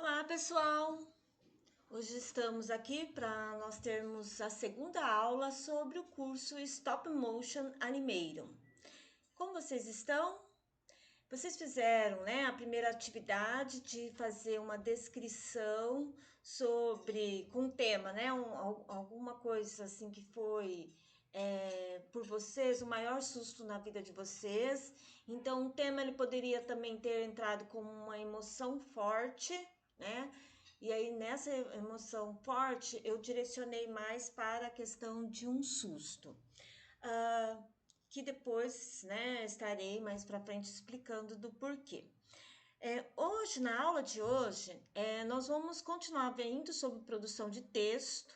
Olá, pessoal! Hoje estamos aqui para nós termos a segunda aula sobre o curso Stop Motion Animation. Como vocês estão? Vocês fizeram, né, a primeira atividade de fazer uma descrição com o tema, né, alguma coisa assim que foi por vocês o maior susto na vida de vocês. Então, o tema ele poderia também ter entrado como uma emoção forte, né? E aí, nessa emoção forte, eu direcionei mais para a questão de um susto. Ah, que depois, né, estarei mais para frente explicando do porquê. Hoje, na aula de hoje, nós vamos continuar vendo sobre produção de texto.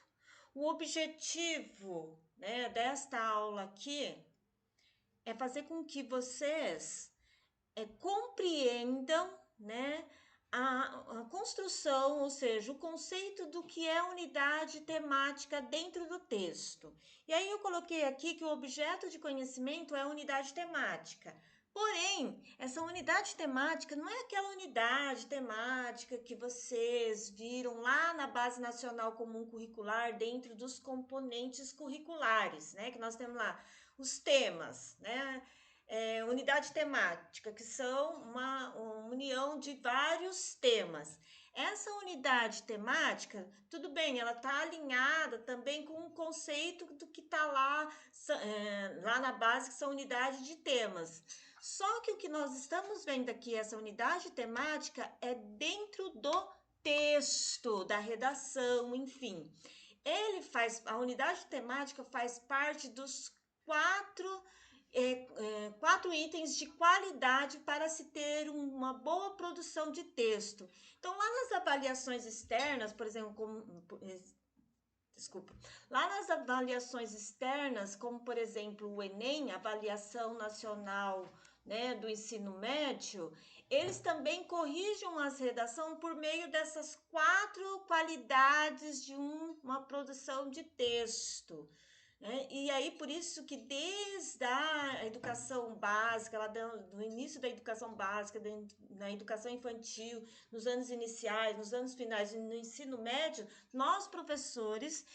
O objetivo, né, desta aula aqui é fazer com que vocês compreendam, né, a construção, ou seja, o conceito do que é unidade temática dentro do texto. E aí eu coloquei aqui que o objeto de conhecimento é a unidade temática. Porém, essa unidade temática não é aquela unidade temática que vocês viram lá na Base Nacional Comum Curricular, dentro dos componentes curriculares, né? Que nós temos lá os temas, né? Unidade temática, que são uma união de vários temas. Essa unidade temática, tudo bem, ela está alinhada também com o conceito do que está lá na base, que são unidades de temas. Só que o que nós estamos vendo aqui, essa unidade temática, é dentro do texto, da redação, enfim. A unidade temática faz parte dos quatro itens de qualidade para se ter uma boa produção de texto. Então, lá nas avaliações externas, por exemplo, lá nas avaliações externas, como por exemplo o Enem, Avaliação Nacional, né, do Ensino Médio, eles também corrigem as redações por meio dessas quatro qualidades de uma produção de texto. E aí, por isso que desde a educação básica, lá do início da educação básica, na educação infantil, nos anos iniciais, nos anos finais e no ensino médio, nós, professores,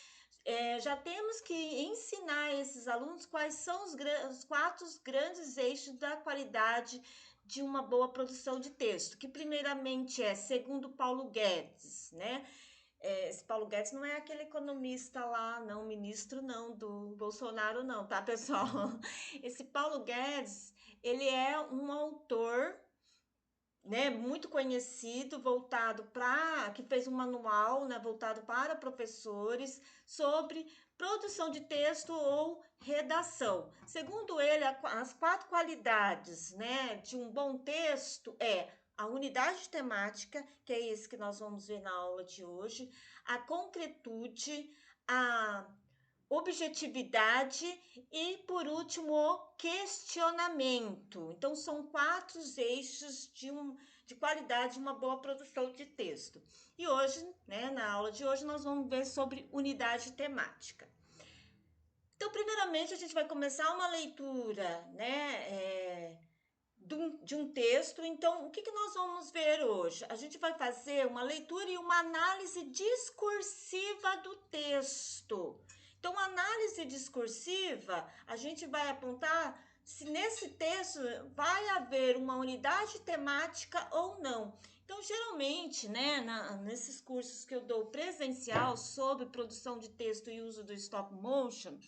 já temos que ensinar esses alunos quais são os quatro grandes eixos da qualidade de uma boa produção de texto, que primeiramente segundo Paulo Guedes, né? Esse Paulo Guedes não é aquele economista lá, não, ministro não, do Bolsonaro não, tá, pessoal? Esse Paulo Guedes, ele é um autor, né, muito conhecido, que fez um manual, né, voltado para professores sobre produção de texto ou redação. Segundo ele, as quatro qualidades, né, de um bom texto a unidade temática, que é esse que nós vamos ver na aula de hoje, a concretude, a objetividade e, por último, o questionamento. Então, são quatro eixos de qualidade de uma boa produção de texto. E hoje, né, na aula de hoje, nós vamos ver sobre unidade temática. Então, primeiramente, a gente vai começar uma leitura, né, de um texto. Então, o que nós vamos ver hoje? A gente vai fazer uma leitura e uma análise discursiva do texto. Então, análise discursiva, a gente vai apontar se nesse texto vai haver uma unidade temática ou não. Então, geralmente, né, nesses cursos que eu dou presencial sobre produção de texto e uso do stop motion,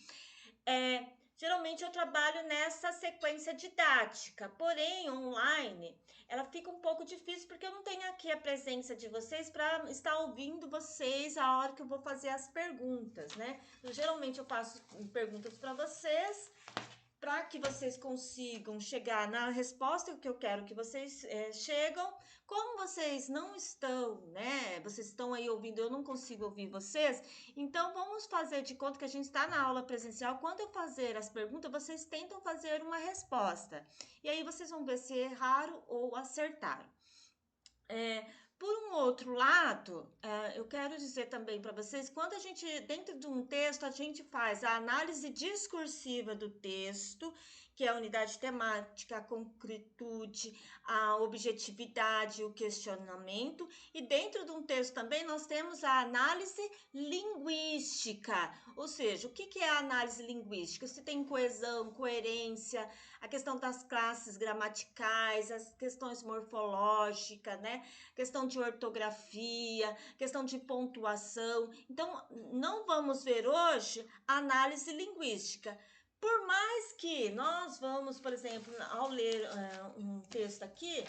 geralmente eu trabalho nessa sequência didática, porém online ela fica um pouco difícil porque eu não tenho aqui a presença de vocês para estar ouvindo vocês a hora que eu vou fazer as perguntas, né? Então, geralmente eu faço perguntas para vocês para que vocês consigam chegar na resposta que eu quero que vocês chegam. Como vocês não estão, né? Vocês estão aí ouvindo, eu não consigo ouvir vocês. Então, vamos fazer de conta que a gente está na aula presencial. Quando eu fazer as perguntas, vocês tentam fazer uma resposta. E aí, vocês vão ver se erraram ou acertaram. Por um outro lado, eu quero dizer também para vocês, quando a gente, dentro de um texto, a gente faz a análise discursiva do texto, que é a unidade temática, a concretude, a objetividade, o questionamento. E dentro de um texto também nós temos a análise linguística, ou seja, o que é a análise linguística? Se tem coesão, coerência, a questão das classes gramaticais, as questões morfológicas, né? Questão de ortografia, questão de pontuação. Então, não vamos ver hoje a análise linguística. Por mais que nós vamos, por exemplo, ao ler um texto aqui,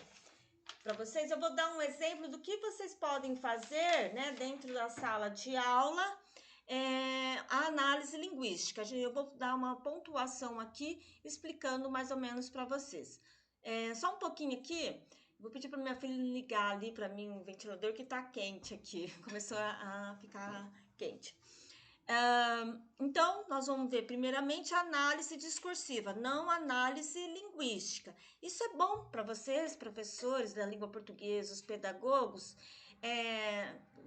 para vocês, eu vou dar um exemplo do que vocês podem fazer, né, dentro da sala de aula, a análise linguística. Eu vou dar uma pontuação aqui, explicando mais ou menos para vocês. Só um pouquinho aqui, vou pedir para minha filha ligar ali para mim o ventilador que está quente aqui, começou a ficar quente. Então, nós vamos ver primeiramente a análise discursiva, não análise linguística. Isso é bom para vocês, professores da língua portuguesa, os pedagogos.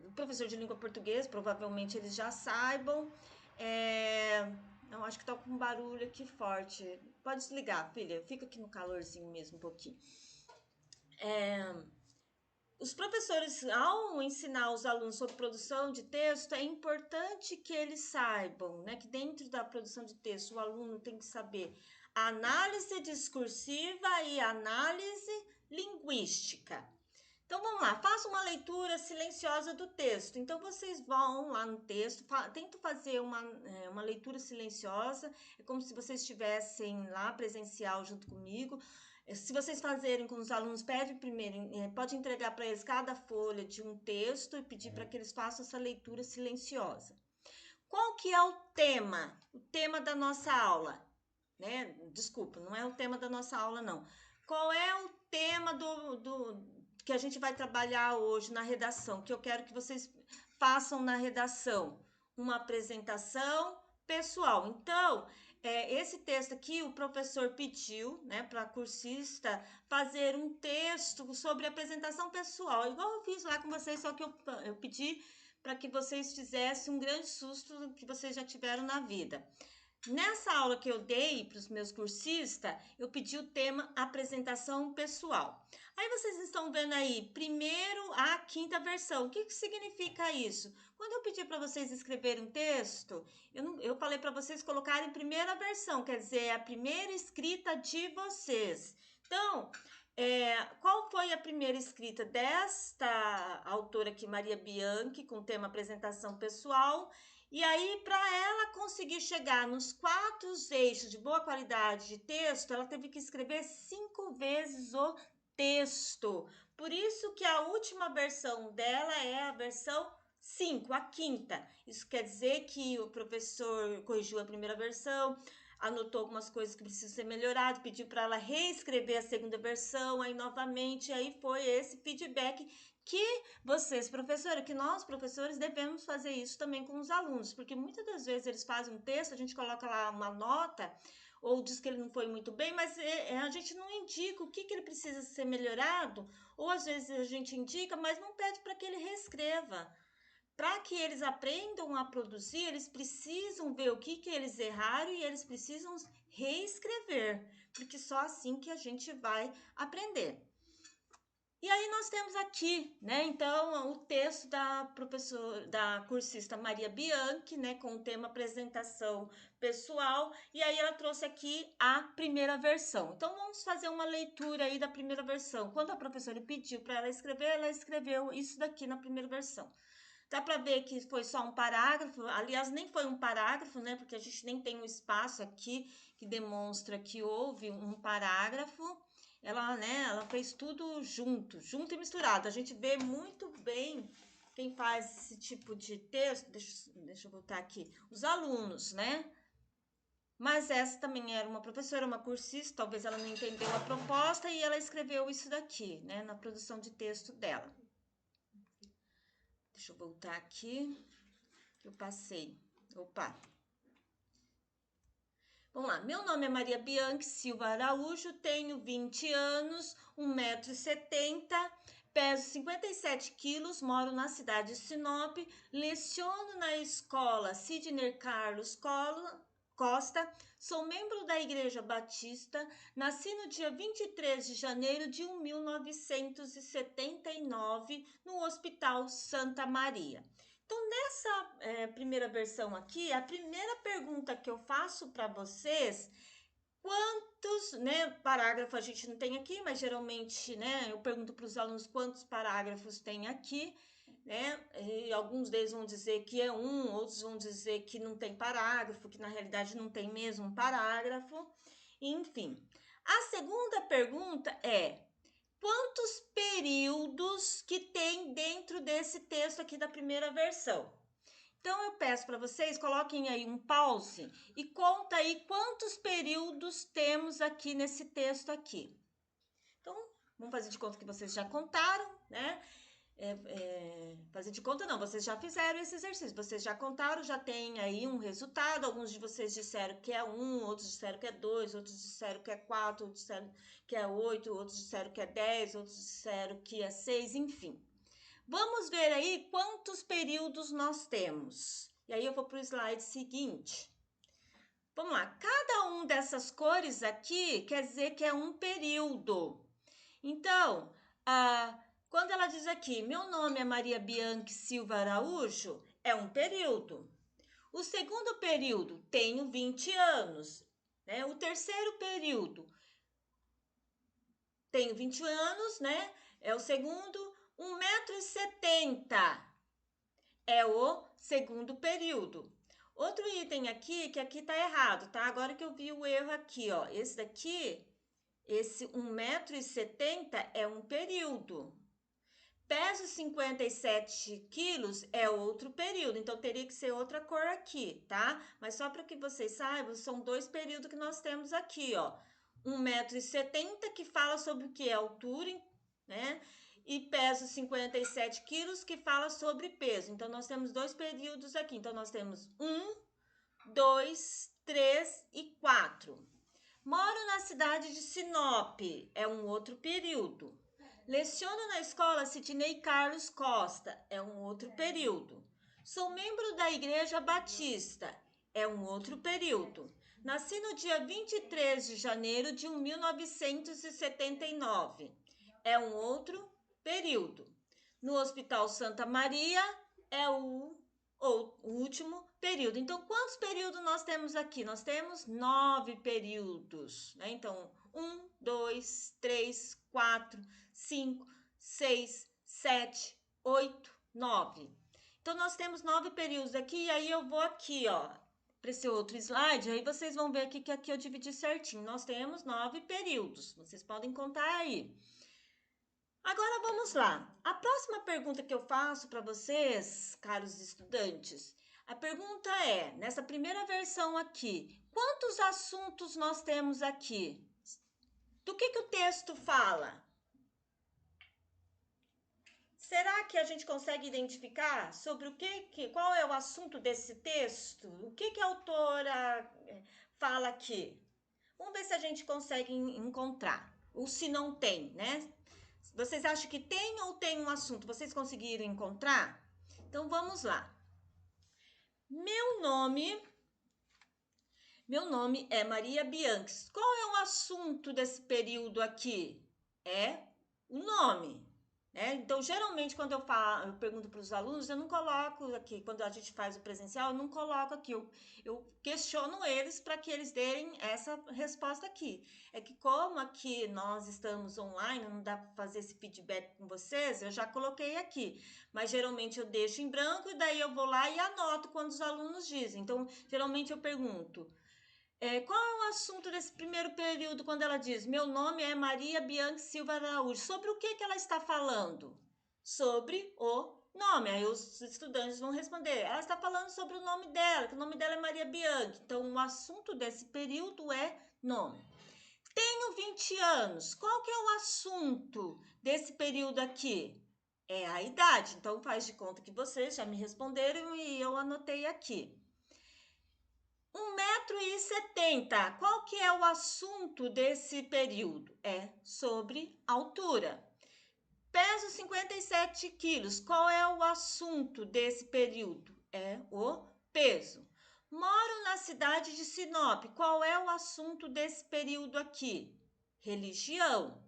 O professor de língua portuguesa, provavelmente eles já saibam. Eu acho que tá com um barulho aqui forte. Pode desligar, filha, fica aqui no calorzinho mesmo um pouquinho. Os professores, ao ensinar os alunos sobre produção de texto, é importante que eles saibam, né, que dentro da produção de texto o aluno tem que saber a análise discursiva e a análise linguística. Então, vamos lá, faça uma leitura silenciosa do texto. Então, vocês vão lá no texto, tentam fazer uma leitura silenciosa, é como se vocês estivessem lá presencial junto comigo. Se vocês fazerem com os alunos, pede primeiro, pode entregar para eles cada folha de um texto e pedir para que eles façam essa leitura silenciosa. Qual que é o tema? O tema da nossa aula, né? Desculpa, não é o tema da nossa aula, não. Qual é o tema que a gente vai trabalhar hoje na redação, que eu quero que vocês façam na redação? Uma apresentação pessoal. Então, esse texto aqui, o professor pediu, né, para a cursista fazer um texto sobre apresentação pessoal, igual eu fiz lá com vocês, só que eu pedi para que vocês fizessem um grande susto que vocês já tiveram na vida. Nessa aula que eu dei para os meus cursistas, eu pedi o tema apresentação pessoal. Aí vocês estão vendo aí, primeiro a quinta versão. O que significa isso? Quando eu pedi para vocês escreverem um texto, eu falei para vocês colocarem primeira versão, quer dizer, a primeira escrita de vocês. Então, qual foi a primeira escrita desta autora aqui, Maria Bianchi, com o tema apresentação pessoal? E aí, para ela conseguir chegar nos 4 eixos de boa qualidade de texto, ela teve que escrever 5 vezes o texto. Por isso que a última versão dela é a versão 5, a quinta. Isso quer dizer que o professor corrigiu a primeira versão, anotou algumas coisas que precisam ser melhoradas, pediu para ela reescrever a segunda versão, aí novamente, aí foi esse feedback que vocês, professora, que nós, professores, devemos fazer isso também com os alunos, porque muitas das vezes eles fazem um texto, a gente coloca lá uma nota, ou diz que ele não foi muito bem, mas a gente não indica o que ele precisa ser melhorado, ou às vezes a gente indica, mas não pede para que ele reescreva. Para que eles aprendam a produzir, eles precisam ver o que eles erraram e eles precisam reescrever, porque só assim que a gente vai aprender. E aí nós temos aqui, né, então, o texto da cursista Maria Bianchi, né, com o tema apresentação pessoal, e aí ela trouxe aqui a primeira versão. Então, vamos fazer uma leitura aí da primeira versão. Quando a professora pediu para ela escreveu isso daqui na primeira versão. Dá para ver que foi só um parágrafo, aliás, nem foi um parágrafo, né, porque a gente nem tem um espaço aqui que demonstra que houve um parágrafo. Ela fez tudo junto e misturado. A gente vê muito bem quem faz esse tipo de texto, deixa eu voltar aqui, os alunos, né? Mas essa também era uma professora, uma cursista, talvez ela não entendeu a proposta e ela escreveu isso daqui, né, na produção de texto dela. Deixa eu voltar aqui, que eu passei. Opa! Vamos lá, meu nome é Maria Bianchi Silva Araújo, tenho 20 anos, 1,70 m, peso 57 quilos, moro na cidade de Sinop, leciono na escola Sidney Carlos Costa, sou membro da Igreja Batista, nasci no dia 23 de janeiro de 1979 no Hospital Santa Maria. Então, nessa primeira versão aqui, a primeira pergunta que eu faço para vocês, quantos, parágrafos a gente não tem aqui, mas geralmente, eu pergunto para os alunos quantos parágrafos tem aqui, E alguns deles vão dizer que é outros vão dizer que não tem parágrafo, que na realidade não tem mesmo um parágrafo, enfim. A segunda pergunta é: quantos períodos que tem dentro desse texto aqui da primeira versão? Então, eu peço para vocês, coloquem aí um pause e conta aí quantos períodos temos aqui nesse texto aqui. Então, vamos fazer de conta que vocês já contaram, fazer de conta não, vocês já fizeram esse exercício, vocês já contaram, já tem aí um resultado, alguns de vocês disseram que é 1, outros disseram que é 2, outros disseram que é 4, outros disseram que é 8, outros disseram que é 10, outros disseram que é 6, enfim. Vamos ver aí quantos períodos nós temos. E aí eu vou para o slide seguinte. Vamos lá, cada um dessas cores aqui quer dizer que é um período. Então, quando ela diz aqui, meu nome é Maria Bianchi Silva Araújo, é um período. O segundo período, tenho 20 anos. O terceiro período, tenho 20 anos, É o segundo. 1,70 m é o segundo período. Outro item aqui, que aqui tá errado, tá? Agora que eu vi o erro aqui, ó. Esse daqui, esse 1,70 m é um período. Peso 57 quilos é outro período, então teria que ser outra cor aqui, tá? Mas só para que vocês saibam, são 2 períodos que nós temos aqui, ó. 1,70 m que fala sobre o que é altura, E peso 57 quilos que fala sobre peso. Então, nós temos 2 períodos aqui. Então, nós temos 1, 2, 3 e 4. Moro na cidade de Sinop, é um outro período. Leciono na escola Sidney Carlos Costa, é um outro período. Sou membro da Igreja Batista, é um outro período. Nasci no dia 23 de janeiro de 1979, é um outro período. No Hospital Santa Maria, é o último período. Então, quantos períodos nós temos aqui? Nós temos 9 períodos, Então, 1, 2, 3, 4, 5, 6, 7, 8, 9. Então, nós temos 9 períodos aqui, e aí eu vou aqui, ó, para esse outro slide, aí vocês vão ver aqui que aqui eu dividi certinho. Nós temos 9 períodos, vocês podem contar aí. Agora vamos lá. A próxima pergunta que eu faço para vocês, caros estudantes, a pergunta é, nessa primeira versão aqui, quantos assuntos nós temos aqui? Do que o texto fala? Será que a gente consegue identificar sobre qual é o assunto desse texto? O que a autora fala aqui? Vamos ver se a gente consegue encontrar, ou se não tem, Vocês acham que tem ou tem um assunto? Vocês conseguiram encontrar? Então, vamos lá. Meu nome é Maria Bianchi. Qual é o assunto desse período aqui? É o nome, Então, geralmente, quando eu pergunto para os alunos, eu não coloco aqui, quando a gente faz o presencial, eu não coloco aqui, eu questiono eles para que eles deem essa resposta aqui. É que como aqui nós estamos online, não dá para fazer esse feedback com vocês, eu já coloquei aqui. Mas, geralmente, eu deixo em branco e daí eu vou lá e anoto quando os alunos dizem. Então, geralmente, eu pergunto... qual é o assunto desse primeiro período quando ela diz meu nome é Maria Bianchi Silva Araújo? Sobre o que ela está falando? Sobre o nome. Aí os estudantes vão responder. Ela está falando sobre o nome dela, que o nome dela é Maria Bianchi. Então, o assunto desse período é nome. Tenho 20 anos. Qual que é o assunto desse período aqui? É a idade. Então, faz de conta que vocês já me responderam e eu anotei aqui. 1,70 m. Qual que é o assunto desse período? É sobre altura. Peso 57 quilos. Qual é o assunto desse período? É o peso. Moro na cidade de Sinop. Qual é o assunto desse período aqui? Religião.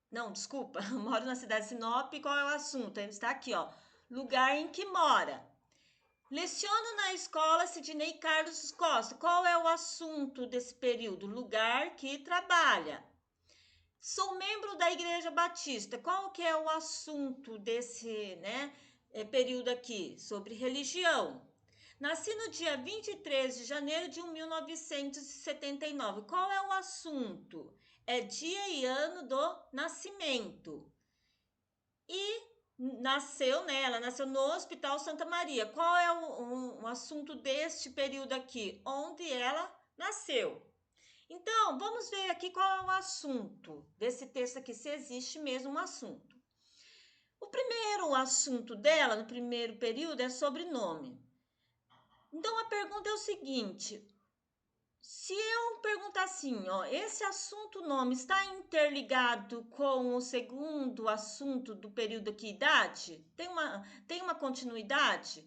Não, desculpa. Moro na cidade de Sinop. Qual é o assunto? Ele está aqui, ó. Lugar em que mora. Leciono na escola Sidney Carlos Costa. Qual é o assunto desse período? Lugar que trabalha. Sou membro da Igreja Batista. Qual que é o assunto desse, período aqui? Sobre religião. Nasci no dia 23 de janeiro de 1979. Qual é o assunto? É dia e ano do nascimento. E nasceu, né? Ela nasceu no Hospital Santa Maria. Qual é o assunto deste período aqui? Onde ela nasceu. Então, vamos ver aqui qual é o assunto desse texto aqui, se existe mesmo um assunto. O primeiro assunto dela, no primeiro período, é sobrenome. Então, a pergunta é o seguinte: se eu perguntar assim, ó, esse assunto nome está interligado com o segundo assunto do período aqui, idade? Tem uma continuidade?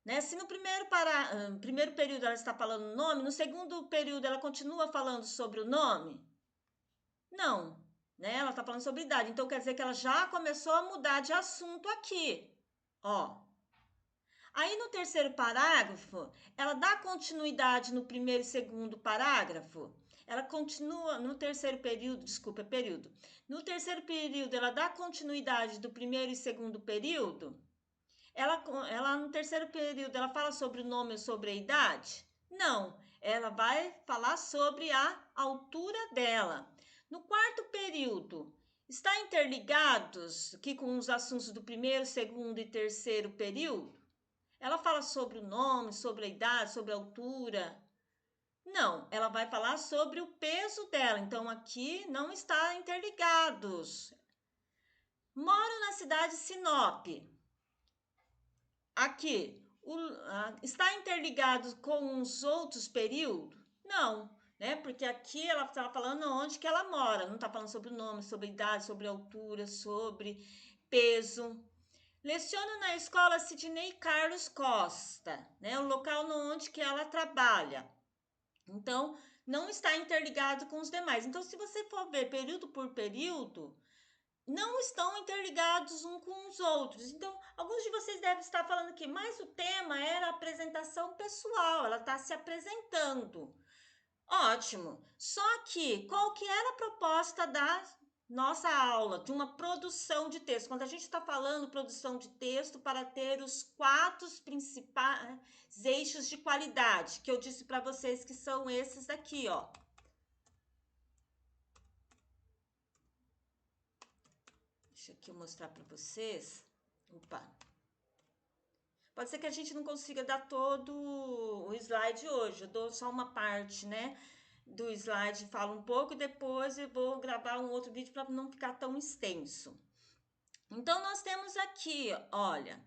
Né? Se no primeiro período ela está falando nome, no segundo período ela continua falando sobre o nome? Não, né? Ela está falando sobre idade, então quer dizer que ela já começou a mudar de assunto aqui, ó. Aí no terceiro parágrafo, ela dá continuidade no primeiro e segundo parágrafo. Ela continua no terceiro período, desculpa, período. No terceiro período, ela dá continuidade do primeiro e segundo período. Ela no terceiro período, ela fala sobre o nome ou sobre a idade? Não, ela vai falar sobre a altura dela. No quarto período, está interligados aqui com os assuntos do primeiro, segundo e terceiro período? Ela fala sobre o nome, sobre a idade, sobre a altura? Não, ela vai falar sobre o peso dela. Então, aqui não está interligados. Moro na cidade de Sinop. Aqui, está interligado com os outros períodos? Não, né? Porque aqui ela está falando onde que ela mora. Não está falando sobre o nome, sobre a idade, sobre a altura, sobre peso. Leciono na escola Sidney Carlos Costa, né? O local onde que ela trabalha. Então, não está interligado com os demais. Então, se você for ver período por período, não estão interligados uns com os outros. Então, alguns de vocês devem estar falando aqui, mas o tema era apresentação pessoal, ela está se apresentando. Ótimo. Só que, qual que era a proposta da nossa aula, de uma produção de texto? Quando a gente está falando produção de texto para ter os 4 principais eixos de qualidade, que eu disse para vocês que são esses aqui, ó. Deixa aqui eu mostrar para vocês. Opa. Pode ser que a gente não consiga dar todo o slide hoje, eu dou só uma parte, né? Do slide, falo um pouco e depois eu vou gravar um outro vídeo para não ficar tão extenso. Então, nós temos aqui, olha,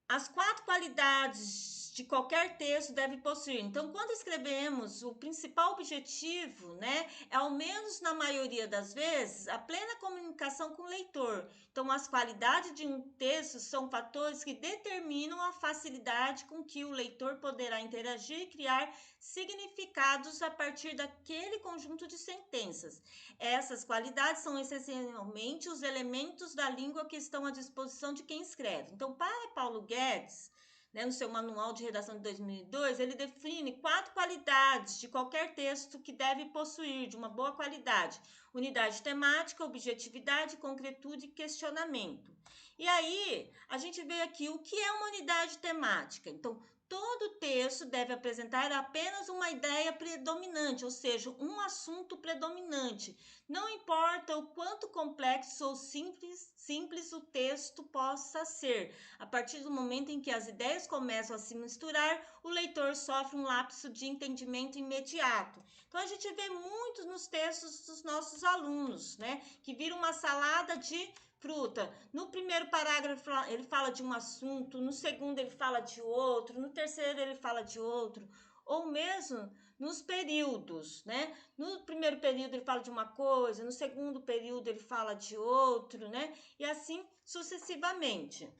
as 4 qualidades de qualquer texto deve possuir. Então, quando escrevemos, o principal objetivo, né, é, ao menos na maioria das vezes, a plena comunicação com o leitor. Então, as qualidades de um texto são fatores que determinam a facilidade com que o leitor poderá interagir e criar significados a partir daquele conjunto de sentenças. Essas qualidades são essencialmente os elementos da língua que estão à disposição de quem escreve. Então, para Paulo Guedes, né, no seu manual de redação de 2002, ele define 4 qualidades de qualquer texto que deve possuir, de uma boa qualidade: unidade temática, objetividade, concretude e questionamento. E aí, a gente vê aqui o que é uma unidade temática. Então, todo texto deve apresentar apenas uma ideia predominante, ou seja, um assunto predominante. Não importa o quanto complexo ou simples o texto possa ser. A partir do momento em que as ideias começam a se misturar, o leitor sofre um lapso de entendimento imediato. Então, a gente vê muito nos textos dos nossos alunos, né? Que vira uma salada de fruta. No primeiro parágrafo ele fala de um assunto, no segundo ele fala de outro, no terceiro ele fala de outro, ou mesmo nos períodos, né? No primeiro período ele fala de uma coisa, no segundo período ele fala de outro, né? E assim sucessivamente.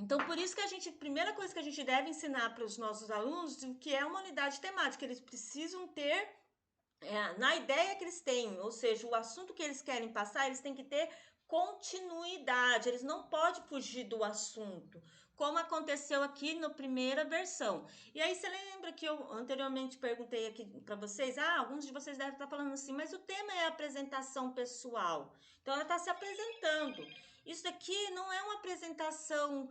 Então, por isso que a primeira coisa que a gente deve ensinar para os nossos alunos o que é uma unidade temática. Eles precisam ter, na ideia que eles têm, ou seja, o assunto que eles querem passar, eles têm que ter continuidade, eles não podem fugir do assunto, como aconteceu aqui na primeira versão. E aí você lembra que eu anteriormente perguntei aqui para vocês, alguns de vocês devem estar falando assim, mas o tema é apresentação pessoal. Então ela está se apresentando. Isso daqui não é uma apresentação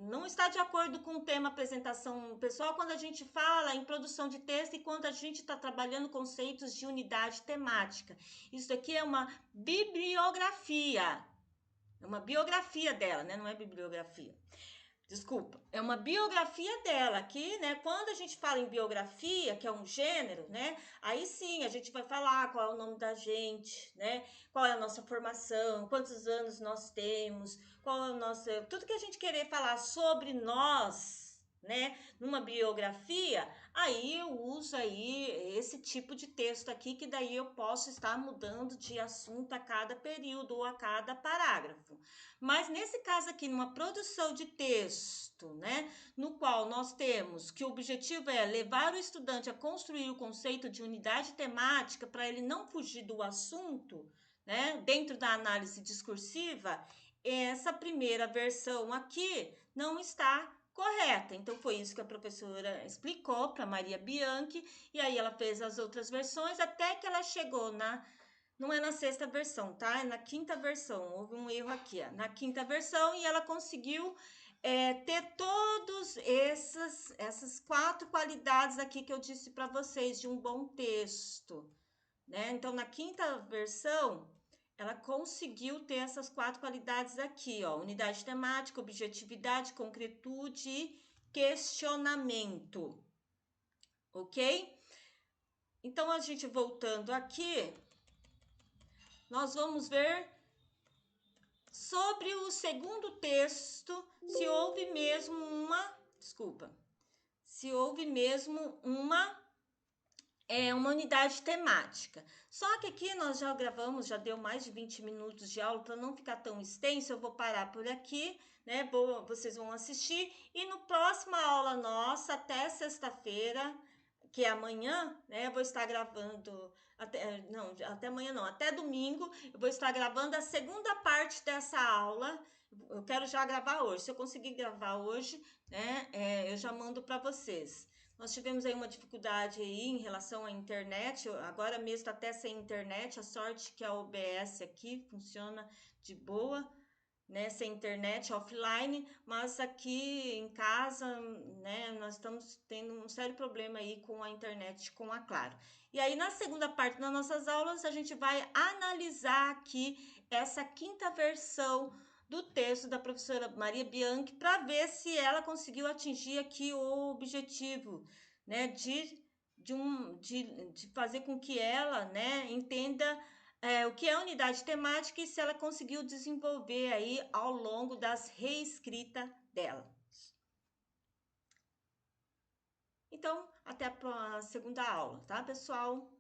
não está de acordo com o tema apresentação pessoal quando a gente fala em produção de texto e quando a gente está trabalhando conceitos de unidade temática. Isso aqui é uma bibliografia. É uma biografia dela, né? Não é bibliografia. Desculpa, é uma biografia dela aqui, né? Quando a gente fala em biografia, que é um gênero, né? Aí sim, a gente vai falar qual é o nome da gente, né? Qual é a nossa formação, quantos anos nós temos, qual é o nosso, tudo que a gente querer falar sobre nós, né? Numa biografia, aí eu uso aí esse tipo de texto aqui que daí eu posso estar mudando de assunto a cada período ou a cada parágrafo. Mas nesse caso aqui, numa produção de texto, né, no qual nós temos que o objetivo é levar o estudante a construir o conceito de unidade temática para ele não fugir do assunto, né, dentro da análise discursiva, essa primeira versão aqui não está correta. Então foi isso que a professora explicou para Maria Bianchi e aí ela fez as outras versões até que ela chegou não é na sexta versão, tá? É na quinta versão. Houve um erro aqui, ó. Na quinta versão, e ela conseguiu ter todas essas 4 qualidades aqui que eu disse para vocês de um bom texto, né? Então, na quinta versão, ela conseguiu ter essas 4 qualidades aqui, ó. Unidade temática, objetividade, concretude e questionamento, ok? Então, a gente voltando aqui, nós vamos ver sobre o segundo texto, se houve mesmo uma unidade temática. Só que aqui nós já gravamos, já deu mais de 20 minutos de aula, para não ficar tão extenso, eu vou parar por aqui, né? Vocês vão assistir e no próxima aula nossa, até sexta-feira, que é amanhã, né? Eu vou estar gravando até amanhã não, até domingo, eu vou estar gravando a segunda parte dessa aula. Eu quero já gravar hoje. Se eu conseguir gravar hoje, né, eu já mando para vocês. Nós tivemos aí uma dificuldade aí em relação à internet, agora mesmo está até sem internet, a sorte que a OBS aqui funciona de boa, né, sem internet offline, mas aqui em casa, né, nós estamos tendo um sério problema aí com a internet, com a Claro. E aí na segunda parte das nossas aulas a gente vai analisar aqui essa quinta versão do texto da professora Maria Bianchi para ver se ela conseguiu atingir aqui o objetivo, né, de fazer com que ela, né, entenda o que é unidade temática e se ela conseguiu desenvolver aí ao longo das reescritas dela. Então, até a segunda aula, tá, pessoal?